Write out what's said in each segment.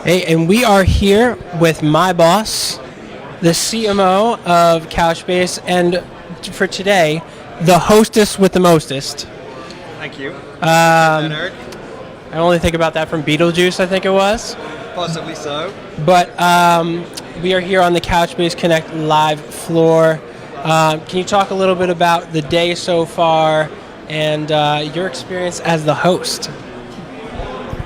Hey, and we are here with my boss, the CMO of Couchbase, and for today, the hostess with the mostest. Thank you. I only think about that from Beetlejuice, I think it was. Possibly so. But we are here on the Couchbase Connect live floor. Can you talk a little bit about the day so far and your experience as the host?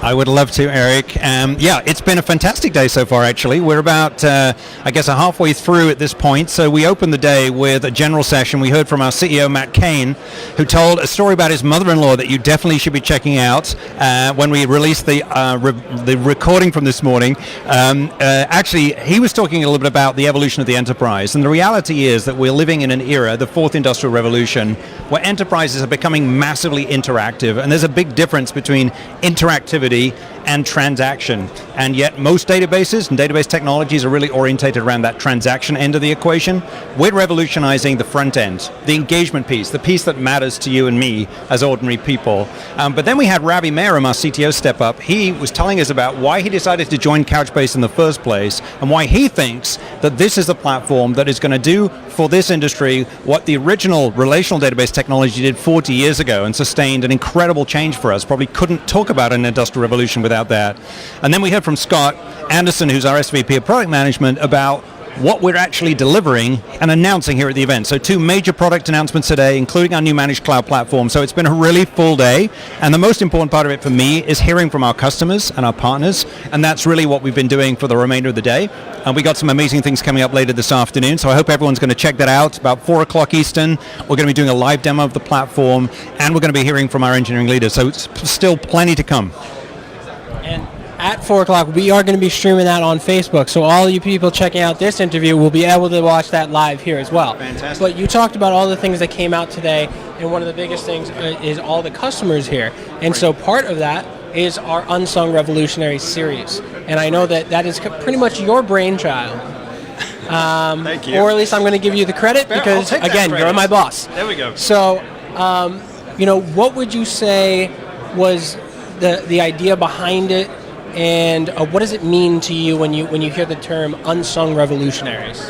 I would love to, Eric. Yeah, it's been a fantastic day so far, actually. We're about, halfway through at this point. So we opened the day with a general session. We heard from our CEO, Matt Kane, who told a story about his mother-in-law that you definitely should be checking out when we released the recording from this morning. Actually, he was talking a little bit about the evolution of the enterprise. And the reality is that we're living in an era, the fourth industrial revolution, where enterprises are becoming massively interactive. And there's a big difference between interactivity and transaction. And yet most databases and database technologies are really orientated around that transaction end of the equation. We're revolutionizing the front end, the engagement piece, the piece that matters to you and me as ordinary people. But then we had Ravi Merum, our CTO, step up. He was telling us about why he decided to join Couchbase in the first place and why he thinks that this is a platform that is going to do for this industry what the original relational database technology did 40 years ago and sustained an incredible change for us. Probably couldn't talk about an industrial revolution without that. And then we heard from Scott Anderson, who's our SVP of Product Management, about what we're actually delivering and announcing here at the event. So 2 major product announcements today, including our new managed cloud platform. So it's been a really full day. And the most important part of it for me is hearing from our customers and our partners. And that's really what we've been doing for the remainder of the day. And we got some amazing things coming up later this afternoon. So I hope everyone's going to check that out. About 4 o'clock Eastern, we're going to be doing a live demo of the platform. And we're going to be hearing from our engineering leaders. So it's still plenty to come. And at 4 o'clock, we are going to be streaming that on Facebook, so all you people checking out this interview will be able to watch that live here as well. Fantastic. But you talked about all the things that came out today, and one of the biggest things is all the customers here. And so part of that is our Unsung Revolutionaries series. And I know that is pretty much your brainchild. Thank you. Or at least I'm going to give you the credit because, again, you're my boss. There we go. So, what would you say was the idea behind it, and what does it mean to you when you hear the term Unsung Revolutionaries?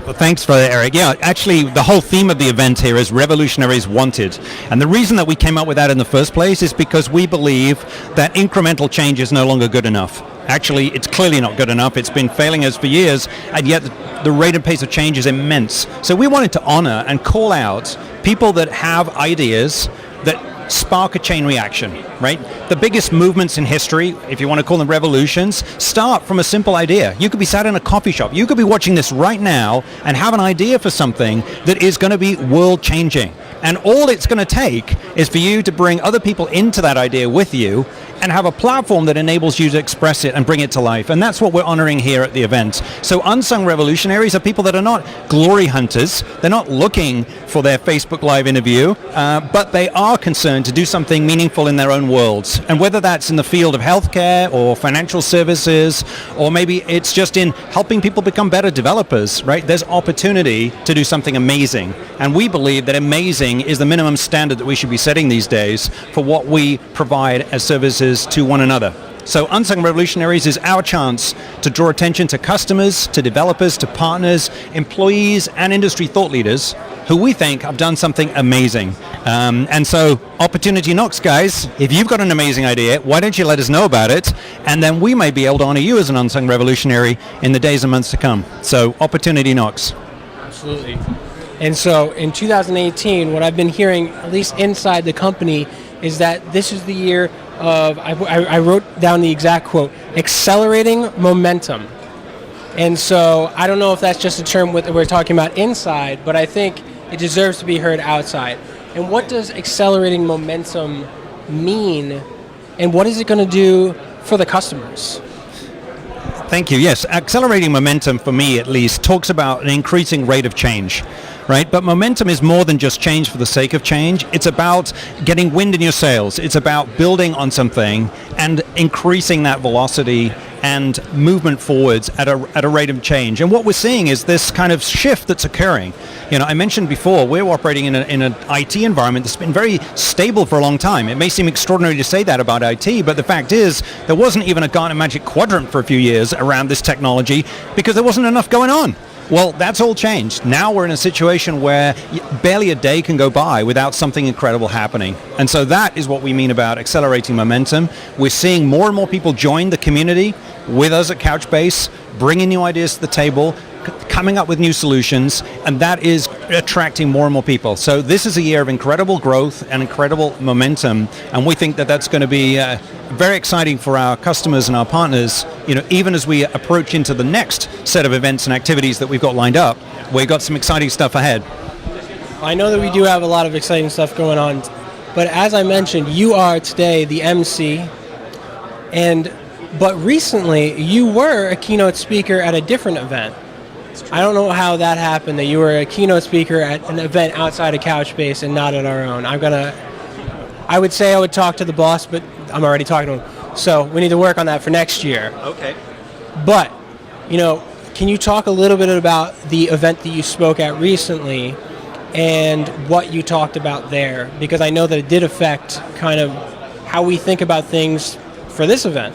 Well, thanks for that, Eric. Yeah, actually, the whole theme of the event here is Revolutionaries Wanted. And the reason that we came up with that in the first place is because we believe that incremental change is no longer good enough. Actually, it's clearly not good enough. It's been failing us for years, and yet the rate and pace of change is immense. So we wanted to honor and call out people that have ideas that spark a chain reaction, right? The biggest movements in history, if you want to call them revolutions, start from a simple idea. You could be sat in a coffee shop. You could be watching this right now and have an idea for something that is going to be world-changing. And all it's going to take is for you to bring other people into that idea with you and have a platform that enables you to express it and bring it to life. And that's what we're honoring here at the event. So Unsung Revolutionaries are people that are not glory hunters. They're not looking for their Facebook Live interview, but they are concerned to do something meaningful in their own worlds. And whether that's in the field of healthcare or financial services, or maybe it's just in helping people become better developers, right? There's opportunity to do something amazing. And we believe that amazing is the minimum standard that we should be setting these days for what we provide as services to one another. So Unsung Revolutionaries is our chance to draw attention to customers, to developers, to partners, employees, and industry thought leaders who we think have done something amazing. And so opportunity knocks, guys. If you've got an amazing idea, why don't you let us know about it? And then we may be able to honor you as an Unsung Revolutionary in the days and months to come. So opportunity knocks. Absolutely. And so in 2018, what I've been hearing, at least inside the company, is that this is the year of, I wrote down the exact quote, accelerating momentum. And so I don't know if that's just a term we're talking about inside, but I think it deserves to be heard outside. And what does accelerating momentum mean, and what is it going to do for the customers? Thank you. Yes, accelerating momentum, for me at least, talks about an increasing rate of change. Right? But momentum is more than just change for the sake of change. It's about getting wind in your sails. It's about building on something and increasing that velocity and movement forwards at a rate of change. And what we're seeing is this kind of shift that's occurring. I mentioned before, we're operating in an IT environment that's been very stable for a long time. It may seem extraordinary to say that about IT, but the fact is there wasn't even a Gartner Magic Quadrant for a few years around this technology because there wasn't enough going on. Well, that's all changed. Now we're in a situation where barely a day can go by without something incredible happening. And so that is what we mean about accelerating momentum. We're seeing more and more people join the community with us at Couchbase, bringing new ideas to the table, coming up with new solutions, and that is attracting more and more people. So this is a year of incredible growth and incredible momentum, and we think that that's going to be very exciting for our customers and our partners, even as we approach into the next set of events and activities that we've got lined up. We've got some exciting stuff ahead. I know that we do have a lot of exciting stuff going on, but as I mentioned, you are today the MC, but recently you were a keynote speaker at a different event. I don't know how that happened, that you were a keynote speaker at an event outside of Couchbase and not at our own. I would say I would talk to the boss, but I'm already talking to him. So we need to work on that for next year. Okay. But, can you talk a little bit about the event that you spoke at recently and what you talked about there? Because I know that it did affect kind of how we think about things for this event.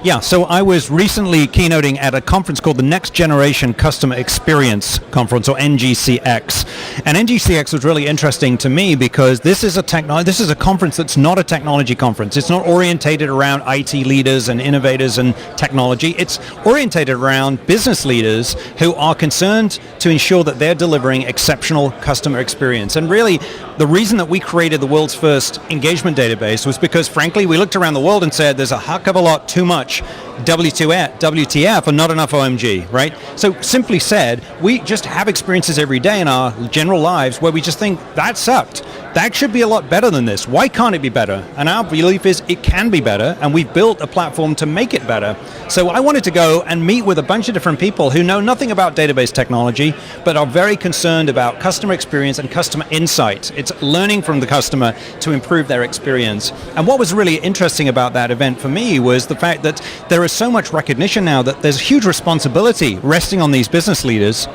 Yeah, so I was recently keynoting at a conference called the Next Generation Customer Experience Conference, or NGCX. And NGCX was really interesting to me because this is a conference that's not a technology conference. It's not orientated around IT leaders and innovators and technology. It's orientated around business leaders who are concerned to ensure that they're delivering exceptional customer experience. And really, the reason that we created the world's first engagement database was because, frankly, we looked around the world and said there's a heck of a lot too much WTF and not enough OMG, right? So simply said, we just have experiences every day in our general lives where we just think, that sucked. That should be a lot better than this. Why can't it be better? And our belief is it can be better, and we've built a platform to make it better. So I wanted to go and meet with a bunch of different people who know nothing about database technology, but are very concerned about customer experience and customer insight. It's learning from the customer to improve their experience. And what was really interesting about that event for me was the fact that there is so much recognition now that there's huge responsibility resting on these business leaders,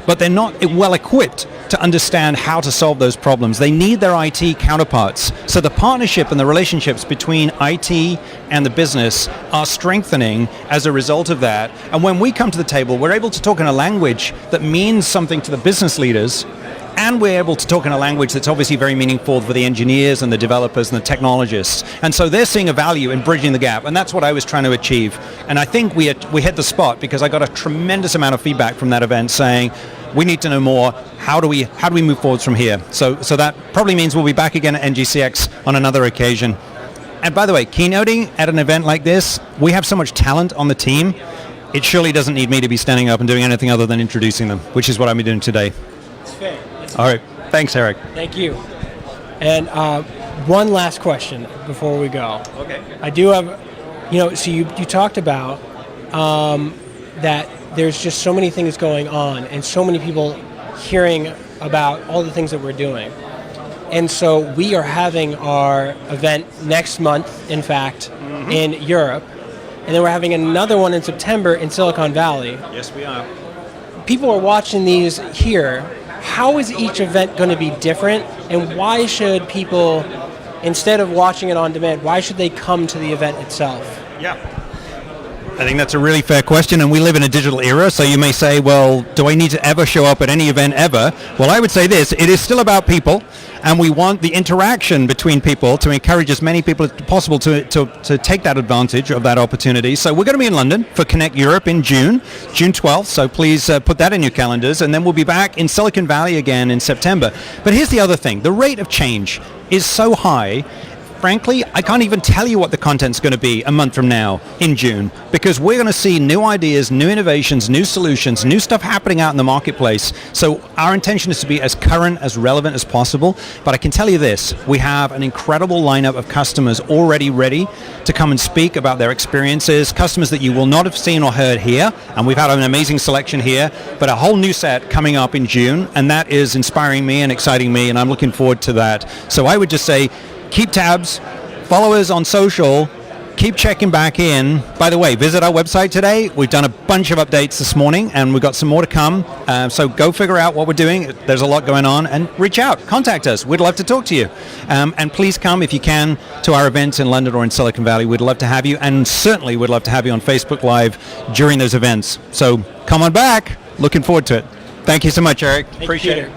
but they're not well equipped to understand how to solve those problems. They need their IT counterparts. So the partnership and the relationships between IT and the business are strengthening as a result of that. And when we come to the table, we're able to talk in a language that means something to the business leaders, and we're able to talk in a language that's obviously very meaningful for the engineers and the developers and the technologists. And so they're seeing a value in bridging the gap, and that's what I was trying to achieve. And I think we hit the spot because I got a tremendous amount of feedback from that event saying, we need to know more. How do we move forwards from here? So that probably means we'll be back again at NGCX on another occasion. And by the way, keynoting at an event like this, we have so much talent on the team, it surely doesn't need me to be standing up and doing anything other than introducing them, which is what I'm doing today. It's fair. All right. Thanks, Eric. Thank you. And one last question before we go. Okay. I do have, so you talked about that there's just so many things going on and so many people hearing about all the things that we're doing. And so we are having our event next month, in fact, in Europe. And then we're having another one in September in Silicon Valley. Yes, we are. People are watching these here. How is each event going to be different? And why should people, instead of watching it on demand, why should they come to the event itself? Yeah. I think that's a really fair question, and we live in a digital era, so you may say, well, do I need to ever show up at any event ever? Well, I would say this, it is still about people, and we want the interaction between people to encourage as many people as possible to take that advantage of that opportunity. So we're going to be in London for Connect Europe in June 12th, so please put that in your calendars, and then we'll be back in Silicon Valley again in September. But here's the other thing, the rate of change is so high. Frankly, I can't even tell you what the content's going to be a month from now in June, because we're going to see new ideas, new innovations, new solutions, new stuff happening out in the marketplace. So our intention is to be as current, as relevant as possible. But I can tell you this, we have an incredible lineup of customers already ready to come and speak about their experiences, customers that you will not have seen or heard here, and we've had an amazing selection here, but a whole new set coming up in June, and that is inspiring me and exciting me, and I'm looking forward to that. So I would just say, keep tabs, follow us on social, keep checking back in. By the way, visit our website today. We've done a bunch of updates this morning, and we've got some more to come. So go figure out what we're doing. There's a lot going on, and reach out, contact us. We'd love to talk to you. And please come, if you can, to our events in London or in Silicon Valley. We'd love to have you, and certainly we'd love to have you on Facebook Live during those events. So come on back. Looking forward to it. Thank you so much, Eric. Appreciate it.